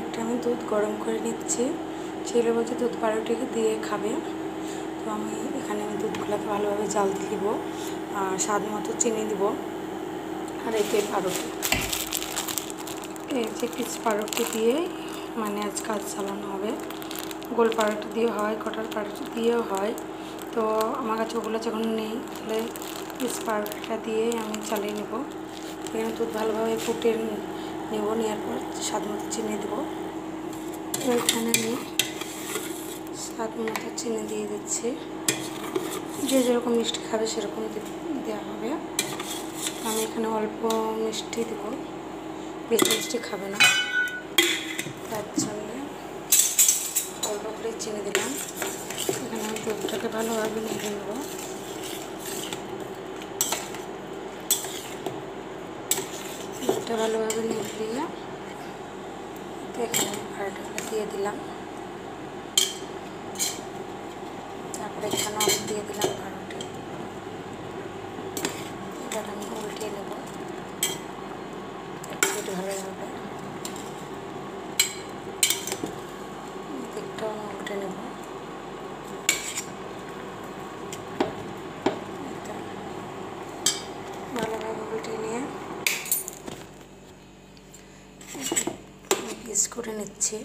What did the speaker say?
আরেকটা আমি দুধ গরম করে নিচ্ছি। ছেলে বলছে দুধ পাউরুটিকে দিয়ে খাবে, তো আমি এখানে দুধগুলোকে ভালোভাবে জাল দিয়ে দিব আর স্বাদ মতো চিনি দিব। আর এই যে পাউরুটি, এই যে পিস পাউরুটি দিয়ে মানে আজ কাজ চালানো হবে। গোল পাউরুটি দিয়ে হয়, কটার পাউরুটি দিয়েও হয়, তো আমার কাছে ওগুলো যখন নেই তাহলে পিস পাউরুটিটা দিয়ে আমি চালিয়ে নেব। এখানে দুধ ভালোভাবে ফুটে নেব, নেওয়ার পর স্বাদ মতো চিনি দেবো। এখানে আমি স্বাদ মতো চিনি দিয়ে দিচ্ছি, যে যেরকম মিষ্টি খাবে সেরকম দেওয়া হবে। আমি এখানে অল্প মিষ্টি দেব, বেশি মিষ্টি খাবে না, তার জন্য অল্প করে চিনি দিলাম। এখানে আমি দুধটাকে ভালোভাবে নেড়ে নেব। দুধটা ভালোভাবে নেড়ে দিয়ে এখানে পাউরুটিটা দিয়ে দিলাম, তারপরে এখানে অল্প দিয়ে দিলাম পাউরুটি। এবার আমি উল্টিয়ে নেব একটু ভালোভাবে, দিকটাও আমি উল্টে নেব। ভালোভাবে উল্টে নিয়ে পিস করে নিচ্ছি।